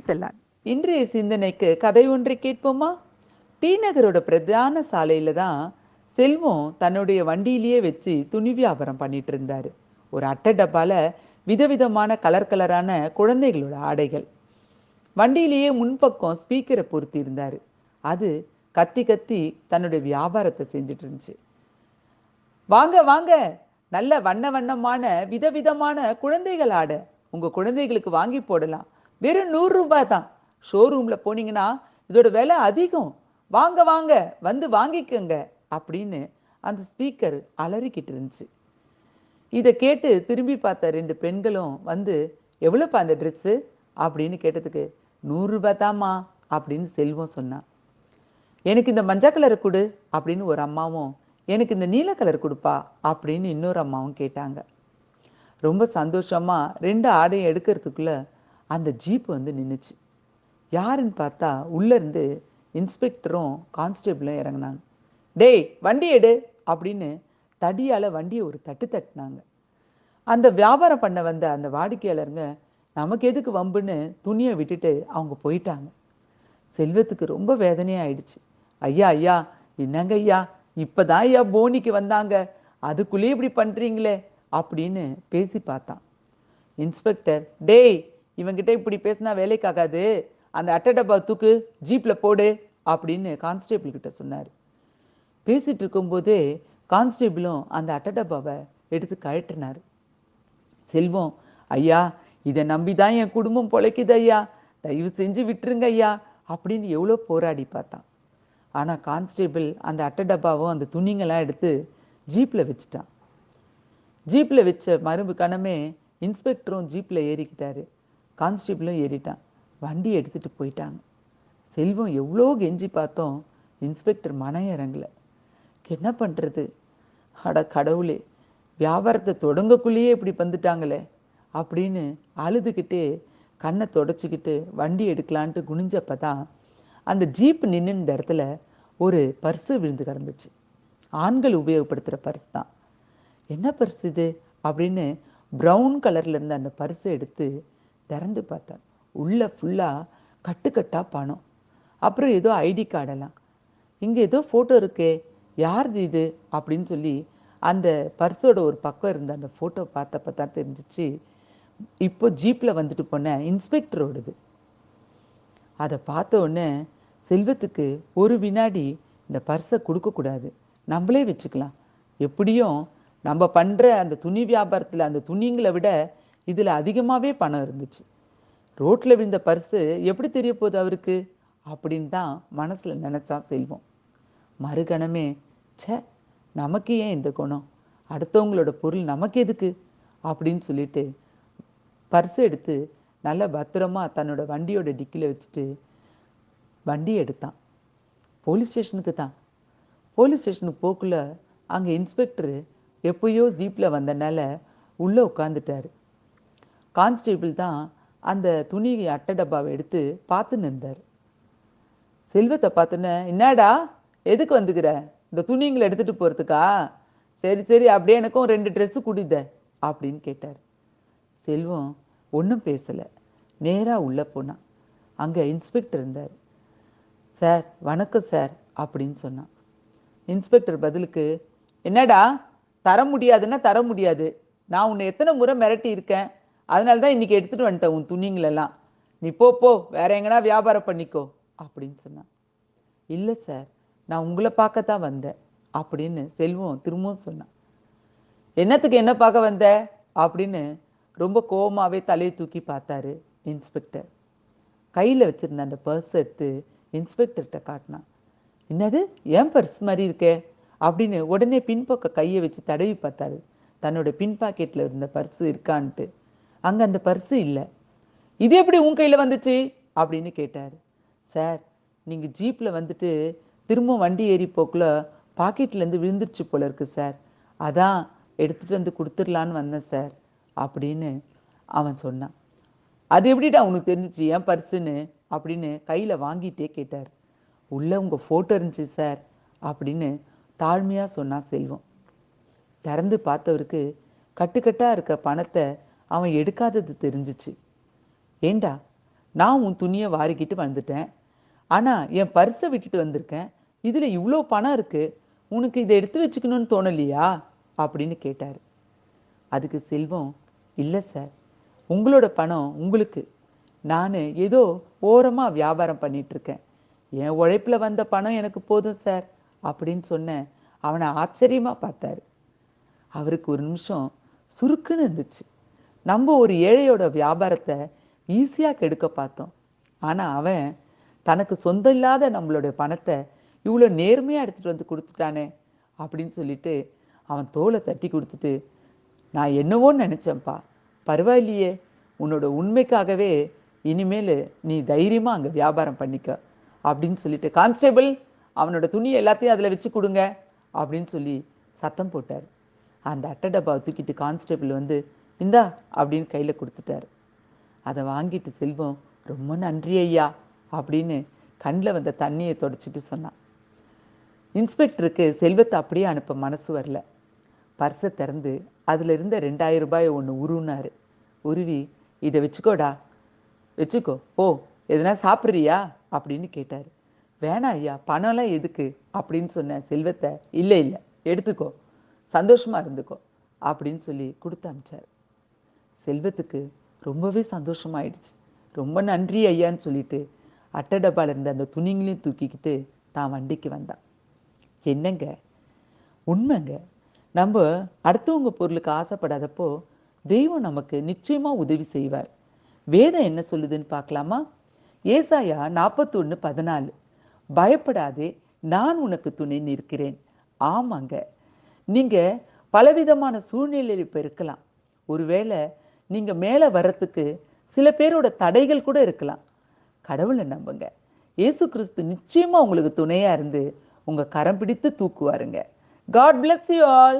பொன்னியின் செல்வன். இன்றைய சிந்தனைக்கு கதை ஒன்றை கேட்போமா? டி நகரோட பிரதான சாலையில தான் செல்வம் தன்னுடைய வண்டியிலேயே வச்சு துணி வியாபாரம் பண்ணிட்டு இருந்தாரு. ஒரு அட்டை டப்பால விதவிதமான கலர் கலரான குழந்தைகளோட ஆடைகள். வண்டியிலேயே முன்பக்கம் ஸ்பீக்கரை பொருத்தி இருந்தாரு. அது கத்தி கத்தி தன்னுடைய வியாபாரத்தை செஞ்சுட்டு இருந்துச்சு. வாங்க வாங்க, நல்ல வண்ண வண்ணமான விதவிதமான குழந்தைகள் ஆடை உங்க குழந்தைகளுக்கு வாங்கி போடலாம். வெறும் 100 ரூபாய் தான். ஷோரூம்ல போனீங்கன்னா இதோட விலை அதிகம். வாங்க வாங்க, வந்து வாங்கிக்கங்க அப்படின்னு அந்த ஸ்பீக்கர் அலறிக்கிட்டு இருந்துச்சு. இதை கேட்டு திரும்பி பார்த்த 2 பெண்களும் வந்து, எவ்வளோப்பா அந்த ட்ரெஸ்ஸு அப்படின்னு கேட்டதுக்கு, 100 ரூபாய் தாம்மா அப்படின்னு செல்வம் சொன்னான். எனக்கு இந்த மஞ்சள் கலரை கொடு அப்படின்னு ஒரு அம்மாவும், எனக்கு இந்த நீல கலர் கொடுப்பா அப்படின்னு இன்னொரு அம்மாவும் கேட்டாங்க. ரொம்ப சந்தோஷமா 2 ஆடையும் எடுக்கிறதுக்குள்ள அந்த ஜீப் வந்து நின்றுச்சு. யாருன்னு பார்த்தா உள்ள இருந்து இன்ஸ்பெக்டரும் கான்ஸ்டபிளும் இறங்குனாங்க. டேய் வண்டி எடு அப்படின்னு தடியால வண்டியை ஒரு தட்டு தட்டினாங்க. அந்த வியாபாரம் பண்ண வந்த அந்த வாடிக்கையாளருங்க நமக்கு எதுக்கு வம்புன்னு துணியை விட்டுட்டு அவங்க போயிட்டாங்க. செல்வத்துக்கு ரொம்ப வேதனையாயிடுச்சு. ஐயா ஐயா, என்னங்க ஐயா, இப்பதான் ஐயா போனிக்கு வந்தாங்க, அதுக்குள்ளேயே இப்படி பண்றீங்களே அப்படின்னு பேசி பார்த்தான். இன்ஸ்பெக்டர், டேய் இவங்கிட்ட இப்படி பேசினா வேலைக்காகாது, அந்த அட்டை டப்பா தூக்கு, ஜீப்ல போடு அப்படின்னு கான்ஸ்டேபிள் கிட்ட சொன்னார். பேசிட்டு இருக்கும்போதே கான்ஸ்டேபிளும் அந்த அட்டை டப்பாவை எடுத்து கழட்டினார். செல்வம், ஐயா இதை நம்பிதான் என் குடும்பம் பொழைக்குது ஐயா, தயவு செஞ்சு விட்டுருங்க ஐயா அப்படின்னு எவ்வளோ போராடி பார்த்தான். ஆனால் கான்ஸ்டேபிள் அந்த அட்டை டப்பாவும் அந்த துணிங்கெல்லாம் எடுத்து ஜீப்பில் வச்சுட்டான். ஜீப்பில் வச்ச மறுபு கணமே இன்ஸ்பெக்டரும் ஜீப்பில் ஏறிக்கிட்டாரு. கான்ஸ்டேபிளும் ஏறிட்டான். வண்டி எடுத்துகிட்டு போயிட்டாங்க. செல்வம் எவ்வளோ கெஞ்சி பார்த்தோம், இன்ஸ்பெக்டர் மனம் இறங்கலை. என்ன பண்ணுறது? அட கடவுளே, வியாபாரத்தை தொடங்கக்குள்ளேயே இப்படி வந்துட்டாங்களே அப்படின்னு அழுதுகிட்டே கண்ணை தொடச்சிக்கிட்டு வண்டி எடுக்கலான்ட்டு குனிஞ்சப்ப தான் அந்த ஜீப் நின்றுந்த இடத்துல ஒரு பர்ஸு விழுந்து கிடந்துச்சு. ஆண்கள் உபயோகப்படுத்துகிற பர்ஸ் தான். என்ன பர்ஸ் இது அப்படின்னு ப்ரௌன் கலரில் இருந்த அந்த பர்ஸை எடுத்து திறந்து பார்த்தேன். உள்ள ஃபுல்லாக கட்டுக்கட்டாக பணம், அப்புறம் ஏதோ ஐடி கார்டெல்லாம். இங்கே ஏதோ ஃபோட்டோ இருக்கே, யாருது இது அப்படின்னு சொல்லி அந்த பர்ஸோட ஒரு பக்கம் இருந்த அந்த ஃபோட்டோ பார்த்தப்ப தான் தெரிஞ்சிச்சு, இப்போ ஜீப்பில் வந்துட்டு போன இன்ஸ்பெக்டரோடது. அதை பார்த்த உடனே செல்வத்துக்கு ஒரு வினாடி இந்த பர்ஸை கொடுக்கக்கூடாது, நம்மளே வச்சுக்கலாம், எப்படியும் நம்ம பண்ணுற அந்த துணி வியாபாரத்தில் அந்த துணிங்களை விட இதில் அதிகமாகவே பணம் இருந்துச்சு. ரோட்டில் விழுந்த பர்ஸு எப்படி தெரிய போகுது அவருக்கு அப்படின்னு தான் மனசில் நினச்சான் செல்வம். மறுகணமே, ச்சே நமக்கு ஏன் இந்த குணம், அடுத்தவங்களோட பொருள் நமக்கு எதுக்கு அப்படின்னு சொல்லிட்டு பர்ஸை எடுத்து நல்ல பத்திரமா தன்னோட வண்டியோட டிக்கியில் வச்சுட்டு வண்டி எடுத்தான். போலீஸ் ஸ்டேஷனுக்கு தான். போலீஸ் ஸ்டேஷனுக்கு போக்குள்ள அங்கே இன்ஸ்பெக்டரு எப்பயோ ஜீப்பில் வந்தனால உள்ளே உட்காந்துட்டாரு. கான்ஸ்டேபிள் தான் அந்த துணி அட்டை டப்பாவை எடுத்து பார்த்துன்னு இருந்தார். செல்வத்தை பார்த்துன்னு, என்னடா எதுக்கு வந்துக்கிற, இந்த துணிங்களை எடுத்துகிட்டு போகிறதுக்கா? சரி சரி, அப்படியே எனக்கும் 2 ட்ரெஸ்ஸு குடித அப்படின்னு கேட்டார். செல்வம் ஒன்றும் பேசலை, நேராக உள்ளே போனான். அங்கே இன்ஸ்பெக்டர் இருந்தார். சார் வணக்கம் சார் அப்படின்னு சொன்னான். இன்ஸ்பெக்டர் பதிலுக்கு, என்னடா தர முடியாதுன்னா தர முடியாது, நான் உன்னை எத்தனை முறை மிரட்டி இருக்கேன், அதனால தான் இன்னைக்கு எடுத்துகிட்டு வந்துட்டேன் உன் துணிங்களெல்லாம், நீ போ போ வேற எங்கன்னா வியாபாரம் பண்ணிக்கோ அப்படின்னு சொன்னான். இல்லை சார், நான் உங்களை பார்க்கத்தான் வந்தேன் அப்படின்னு செல்வம் திரும்பவும் சொன்னான். என்னத்துக்கு என்ன பார்க்க வந்த அப்படின்னு ரொம்ப கோபமாகவே தலையை தூக்கி பார்த்தாரு இன்ஸ்பெக்டர். கையில் வச்சுருந்த அந்த பர்ஸ் எடுத்து இன்ஸ்பெக்டர்கிட்ட காட்டினான். என்னது ஏன் பர்ஸ் மாதிரி இருக்கே அப்படின்னு உடனே பின்பக்க கையை வச்சு தடவி பார்த்தாரு. தன்னோட பின் பாக்கெட்டில் இருந்த பர்ஸு இருக்கான்ட்டு. அங்கே அந்த பர்ஸு இல்லை. இது எப்படி உன் கையில் வந்துச்சு அப்படின்னு கேட்டார். சார், நீங்கள் ஜீப்பில் வந்துட்டு திரும்ப வண்டி ஏறி போக்குள்ள பாக்கெட்லேருந்து விழுந்துருச்சு போல இருக்கு சார், அதான் எடுத்துகிட்டு வந்து கொடுத்துடலான்னு வந்தேன் சார் அப்படின்னு அவன் சொன்னான். அது எப்படிடா உனக்கு தெரிஞ்சிச்சு ஏன் பர்ஸுன்னு அப்படின்னு கையில் வாங்கிட்டே கேட்டார். உள்ளே உங்கள் ஃபோட்டோ இருந்துச்சு சார் அப்படின்னு தாழ்மையாக சொன்னான் செல்வம். திறந்து பார்த்தவருக்கு கட்டுக்கட்டாக இருக்க பணத்தை அவன் எடுக்காதது தெரிஞ்சிச்சு. ஏண்டா, நான் உன் துணியை வாரிக்கிட்டு வந்துட்டேன். ஆனா என் பர்ஸை விட்டுட்டு வந்திருக்கேன். இதுல இவ்வளோ பணம் இருக்கு. உனக்கு இதை எடுத்து வச்சுக்கணும்னு தோணலையா அப்படின்னு கேட்டாரு. அதுக்கு செல்வம், இல்ல சார், உங்களோட பணம் உங்களுக்கு. நான் ஏதோ ஓரமா வியாபாரம் பண்ணிட்டு இருக்கேன். என் உழைப்புல வந்த பணம் எனக்கு போதும் சார் அப்படின்னு சொன்னேன். அவனை ஆச்சரியமா பார்த்தாரு. அவருக்கு ஒரு நிமிஷம் சுருக்குன்னு இருந்துச்சு. நம்ம ஒரு ஏழையோட வியாபாரத்தை ஈஸியா கெடுக்க பார்த்தோம். ஆனா அவன் தனக்கு சொந்தம் இல்லாத நம்மளுடைய பணத்தை இவ்வளோ நேர்மையா எடுத்துட்டு வந்து கொடுத்துட்டானே அப்படின்னு சொல்லிட்டு அவன் தோலை தட்டி கொடுத்துட்டு, நான் என்னவோ நினைச்சேன்ப்பா, பரவாயில்லையே, உன்னோட உண்மைக்காகவே இனிமேல் நீ தைரியமா அங்க வியாபாரம் பண்ணிக்க அப்படின்னு சொல்லிட்டு, கான்ஸ்டேபிள், அவனோட துணியை எல்லாத்தையும் அதுல வச்சு கொடுங்க அப்படின்னு சொல்லி சத்தம் போட்டார். அந்த அட்டை டப்பாவை தூக்கிட்டு கான்ஸ்டேபிள் வந்து, இந்தா அப்படின்னு கையில கொடுத்துட்டாரு. அதை வாங்கிட்டு செல்வம், ரொம்ப நன்றி ஐயா அப்படின்னு கண்ணில் வந்த தண்ணியை தொடச்சிட்டு சொன்னான். இன்ஸ்பெக்டருக்கு செல்வத்தை அப்படியே அனுப்ப மனசு வரல. பர்ஸை திறந்து அதுல இருந்த 2000 ரூபாயை ஒன்று உருவினாரு. உருவி, இதை வச்சுக்கோடா, வச்சுக்கோ, ஓ எதனா சாப்பிட்றியா அப்படின்னு கேட்டாரு. வேணாம் ஐயா, பணம்லாம் எதுக்கு அப்படின்னு சொன்ன செல்வத்தை, இல்லை இல்லை எடுத்துக்கோ, சந்தோஷமா இருந்துக்கோ அப்படின்னு சொல்லி கொடுத்து அனுப்பிச்சாரு. செல்வத்துக்கு ரொம்பவே சந்தோஷமாயிடுச்சு. ரொம்ப நன்றி ஐயான்னு சொல்லிட்டு அட்டை டப்பால இருந்த அந்த துணிங்களையும் தூக்கிக்கிட்டு தான் வண்டிக்கு வந்தான். என்னங்க, உண்மைங்க. நம்ம அடுத்தவங்க பொருளுக்கு ஆசைப்படாதப்போ தெய்வம் நமக்கு நிச்சயமா உதவி செய்வார். வேதம் என்ன சொல்லுதுன்னு பார்க்கலாமா? ஏசாயா 41:14, பயப்படாதே, நான் உனக்கு துணை நிற்கிறேன். ஆமாங்க, நீங்க பலவிதமான சூழ்நிலையில் இப்ப இருக்கலாம். ஒருவேளை நீங்க மேல வர்றதுக்கு சில பேரோட தடைகள் கூட இருக்கலாம். கடவுளை நம்புங்க. இயேசு கிறிஸ்து நிச்சயமா உங்களுக்கு துணையா இருந்து உங்க கரம் பிடித்து தூக்குவாருங்க. God bless you all.